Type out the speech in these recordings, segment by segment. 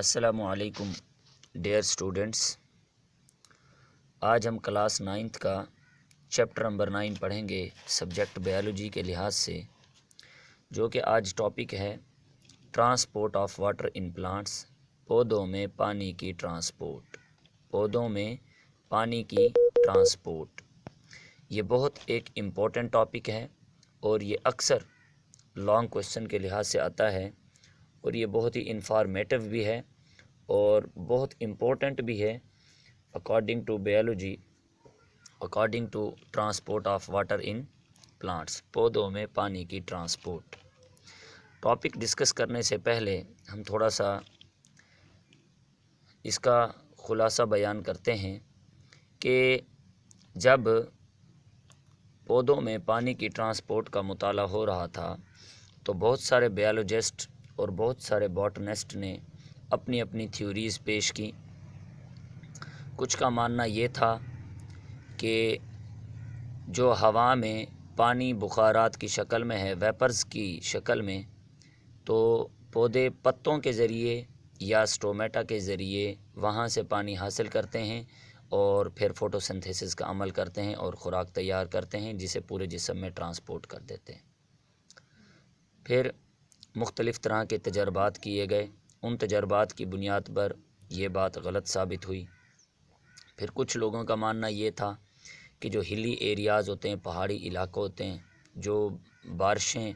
السلام علیکم dear students, آج ہم کلاس 9th کا چیپٹر نمبر 9 پڑھیں گے سبجیکٹ بائیولوجی کے لحاظ سے، جو کہ آج ٹاپک ہے transport of water in plants, پودوں میں پانی کی ٹرانسپورٹ۔ پودوں میں پانی کی ٹرانسپورٹ یہ بہت ایک امپورٹنٹ ٹاپک ہے اور یہ اکثر لانگ کویشچن کے لحاظ سے آتا ہے، اور یہ بہت ہی انفارمیٹو بھی ہے اور بہت امپورٹنٹ بھی ہے according to biology, according to transport of water in plants, پودوں میں پانی کی ٹرانسپورٹ۔ ٹاپک ڈسکس کرنے سے پہلے ہم تھوڑا سا اس کا خلاصہ بیان کرتے ہیں کہ جب پودوں میں پانی کی ٹرانسپورٹ کا مطالعہ ہو رہا تھا تو بہت سارے بائیولوجسٹ اور بہت سارے باٹنسٹ نے اپنی اپنی تھیوریز پیش کی۔ کچھ کا ماننا یہ تھا کہ جو ہوا میں پانی بخارات کی شکل میں ہے، ویپرز کی شکل میں، تو پودے پتوں کے ذریعے یا سٹومیٹا کے ذریعے وہاں سے پانی حاصل کرتے ہیں اور پھر فوٹوسنتھیسس کا عمل کرتے ہیں اور خوراک تیار کرتے ہیں، جسے پورے جسم میں ٹرانسپورٹ کر دیتے ہیں۔ پھر مختلف طرح کے تجربات کیے گئے، ان تجربات کی بنیاد پر یہ بات غلط ثابت ہوئی۔ پھر کچھ لوگوں کا ماننا یہ تھا کہ جو ہلی ایریاز ہوتے ہیں، پہاڑی علاقے ہوتے ہیں، جو بارشیں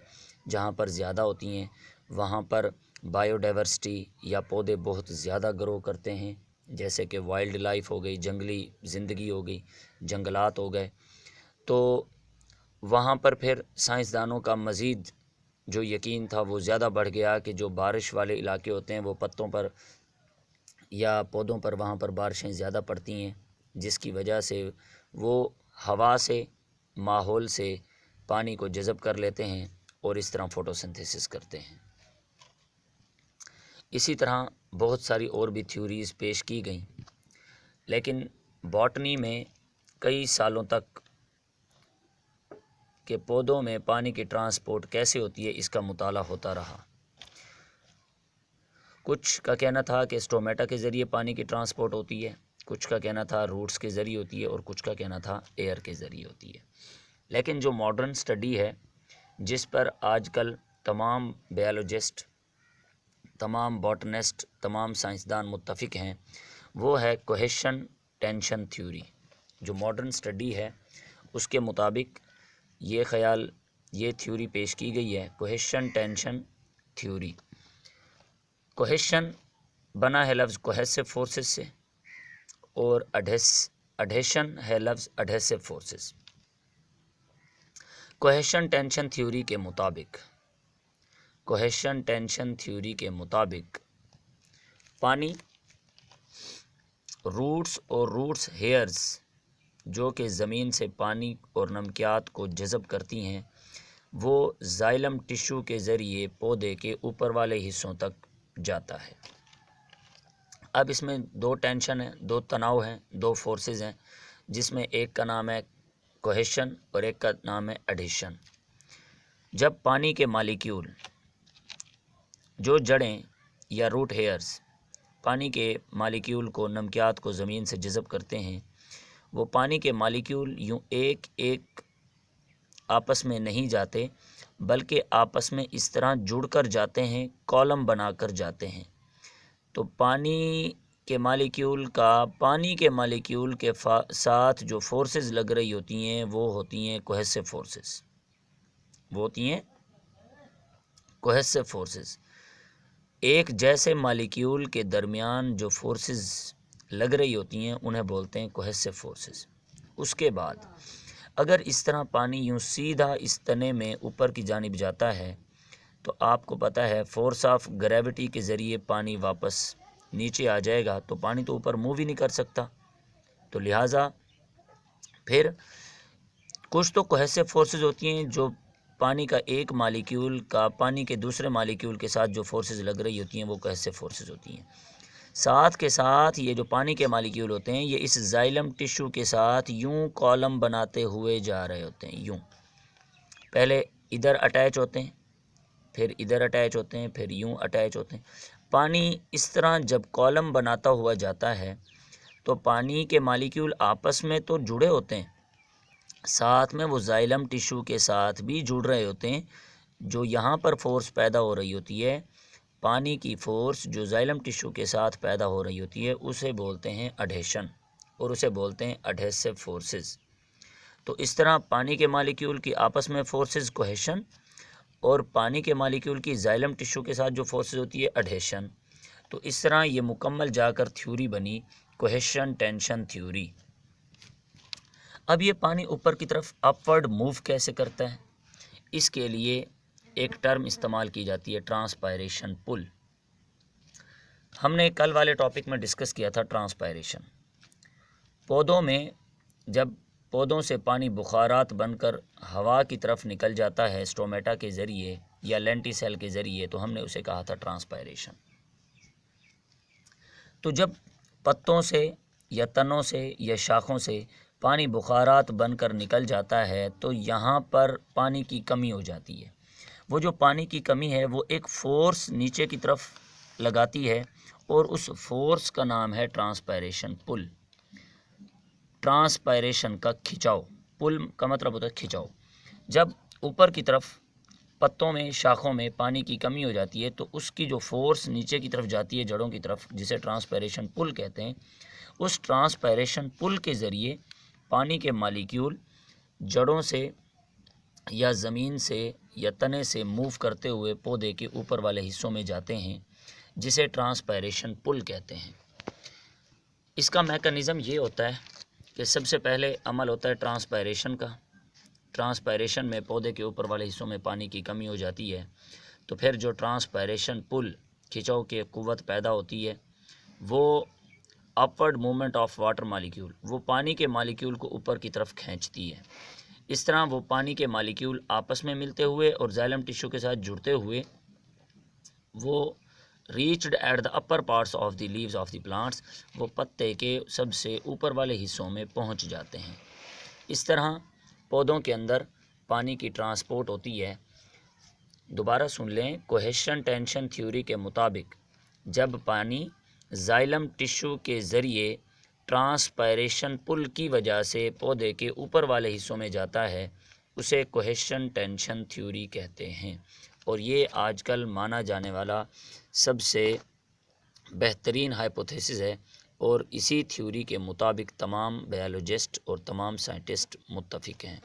جہاں پر زیادہ ہوتی ہیں، وہاں پر بائیو ڈائیورسٹی یا پودے بہت زیادہ گرو کرتے ہیں، جیسے کہ وائلڈ لائف ہو گئی، جنگلی زندگی ہو گئی، جنگلات ہو گئے۔ تو وہاں پر پھر سائنسدانوں کا مزید جو یقین تھا وہ زیادہ بڑھ گیا کہ جو بارش والے علاقے ہوتے ہیں وہ پتوں پر یا پودوں پر وہاں پر بارشیں زیادہ پڑتی ہیں، جس کی وجہ سے وہ ہوا سے، ماحول سے پانی کو جذب کر لیتے ہیں اور اس طرح فوٹوسنتھیسس کرتے ہیں۔ اسی طرح بہت ساری اور بھی تھیوریز پیش کی گئیں، لیکن باٹنی میں کئی سالوں تک کہ پودوں میں پانی کی ٹرانسپورٹ کیسے ہوتی ہے اس کا مطالعہ ہوتا رہا۔ کچھ کا کہنا تھا کہ سٹومیٹا کے ذریعے پانی کی ٹرانسپورٹ ہوتی ہے، کچھ کا کہنا تھا روٹس کے ذریعے ہوتی ہے، اور کچھ کا کہنا تھا ایئر کے ذریعے ہوتی ہے۔ لیکن جو ماڈرن سٹڈی ہے، جس پر آج کل تمام بائیولوجسٹ، تمام باٹنسٹ، تمام سائنسدان متفق ہیں، وہ ہے کوہیشن ٹینشن تھیوری۔ جو ماڈرن سٹڈی ہے اس کے مطابق یہ تھیوری پیش کی گئی ہے، کوہیشن ٹینشن تھیوری۔ کوہیشن بنا ہے لفظ کوہیسو فورسز سے، اور اڈھیشن ہے لفظ adhesive forces. Cohesion tension theory کے مطابق، کوہیشن ٹینشن تھیوری کے مطابق پانی روٹس اور روٹس ہیئرز جو کہ زمین سے پانی اور نمکیات کو جذب کرتی ہیں، وہ زائلم ٹشو کے ذریعے پودے کے اوپر والے حصوں تک جاتا ہے۔ اب اس میں دو ٹینشن ہیں، دو تناؤ ہیں، دو فورسز ہیں، جس میں ایک کا نام ہے کوہیشن اور ایک کا نام ہے اڈھیشن۔ جب پانی کے مالیکیول، جو جڑیں یا روٹ ہیئرز پانی کے مالیکیول کو، نمکیات کو زمین سے جذب کرتے ہیں، وہ پانی کے مالیکیول یوں ایک ایک آپس میں نہیں جاتے، بلکہ آپس میں اس طرح جڑ کر جاتے ہیں، کالم بنا کر جاتے ہیں۔ تو پانی کے مالیکیول کے ساتھ جو فورسز لگ رہی ہوتی ہیں وہ ہوتی ہیں کوہیسو فورسز، ایک جیسے مالیکیول کے درمیان جو فورسز لگ رہی ہوتی ہیں انہیں بولتے ہیں کوہیسو فورسز۔ اس کے بعد اگر اس طرح پانی یوں سیدھا اس تنے میں اوپر کی جانب جاتا ہے تو آپ کو پتہ ہے فورس آف گریوٹی کے ذریعے پانی واپس نیچے آ جائے گا، تو پانی تو اوپر موو ہی نہیں کر سکتا۔ تو لہٰذا پھر کچھ تو کوہیسو فورسز ہوتی ہیں، جو پانی کا ایک مالیکیول کا پانی کے دوسرے مالیکیول کے ساتھ جو فورسز لگ رہی ہوتی ہیں وہ کوہیسو فورسز ہوتی ہیں۔ ساتھ کے ساتھ یہ جو پانی کے مالیکیول ہوتے ہیں یہ اس زائلم ٹشو کے ساتھ یوں کالم بناتے ہوئے جا رہے ہوتے ہیں، یوں پہلے ادھر اٹیچ ہوتے ہیں، پھر ادھر اٹیچ ہوتے ہیں، پھر یوں اٹیچ ہوتے ہیں۔ پانی اس طرح جب کالم بناتا ہوا جاتا ہے تو پانی کے مالیکیول آپس میں تو جڑے ہوتے ہیں، ساتھ میں وہ زائلم ٹیشو کے ساتھ بھی جڑ رہے ہوتے ہیں۔ جو یہاں پر فورس پیدا ہو رہی ہوتی ہے، پانی کی فورس جو زائلم ٹیشو کے ساتھ پیدا ہو رہی ہوتی ہے، اسے بولتے ہیں اڈھیشن، اور اسے بولتے ہیں اڈھیسو فورسز۔ تو اس طرح پانی کے مالیکیول کی آپس میں فورسز کوہیشن، اور پانی کے مالیکیول کی زائلم ٹیشو کے ساتھ جو فورسز ہوتی ہے اڈھیشن۔ تو اس طرح یہ مکمل جا کر تھیوری بنی کوہیشن ٹینشن تھیوری۔ اب یہ پانی اوپر کی طرف اپورڈ موو کیسے کرتا ہے؟ اس کے لیے ایک ٹرم استعمال کی جاتی ہے، ٹرانسپائریشن پل۔ ہم نے کل والے ٹاپک میں ڈسکس کیا تھا ٹرانسپائریشن۔ پودوں میں جب پودوں سے پانی بخارات بن کر ہوا کی طرف نکل جاتا ہے اسٹومیٹا کے ذریعے یا لینٹیسیل کے ذریعے، تو ہم نے اسے کہا تھا ٹرانسپائریشن۔ تو جب پتوں سے یا تنوں سے یا شاخوں سے پانی بخارات بن کر نکل جاتا ہے تو یہاں پر پانی کی کمی ہو جاتی ہے۔ وہ جو پانی کی کمی ہے وہ ایک فورس نیچے کی طرف لگاتی ہے، اور اس فورس کا نام ہے ٹرانسپائریشن پل۔ ٹرانسپائریشن کا کھچاؤ، پل کا مطلب ہوتا ہے کھچاؤ۔ جب اوپر کی طرف پتوں میں شاخوں میں پانی کی کمی ہو جاتی ہے تو اس کی جو فورس نیچے کی طرف جاتی ہے جڑوں کی طرف، جسے ٹرانسپائریشن پل کہتے ہیں، اس ٹرانسپائریشن پل کے ذریعے پانی کے مالیکیول جڑوں سے یا زمین سے یا تنے سے موو کرتے ہوئے پودے کے اوپر والے حصوں میں جاتے ہیں، جسے ٹرانسپائریشن پل کہتے ہیں۔ اس کا میکانزم یہ ہوتا ہے کہ سب سے پہلے عمل ہوتا ہے ٹرانسپائریشن کا۔ ٹرانسپائریشن میں پودے کے اوپر والے حصوں میں پانی کی کمی ہو جاتی ہے، تو پھر جو ٹرانسپائریشن پل کھچاؤ کی قوت پیدا ہوتی ہے، وہ upward movement of water molecule, وہ پانی کے مالیکیول کو اوپر کی طرف کھینچتی ہے۔ اس طرح وہ پانی کے مالیکیول آپس میں ملتے ہوئے اور زائلم ٹیشو کے ساتھ جڑتے ہوئے وہ reached at the upper parts of the leaves of the plants, وہ پتے کے سب سے اوپر والے حصوں میں پہنچ جاتے ہیں۔ اس طرح پودوں کے اندر پانی کی ٹرانسپورٹ ہوتی ہے۔ دوبارہ سن لیں، کوہیشن ٹینشن تھیوری کے مطابق جب پانی زائلم ٹیشو کے ذریعے ٹرانسپائریشن پل کی وجہ سے پودے کے اوپر والے حصوں میں جاتا ہے، اسے کوہیشن ٹینشن تھیوری کہتے ہیں، اور یہ آج کل مانا جانے والا سب سے بہترین ہائپوتھیسس ہے، اور اسی تھیوری کے مطابق تمام بائیولوجسٹ اور تمام سائنٹسٹ متفق ہیں۔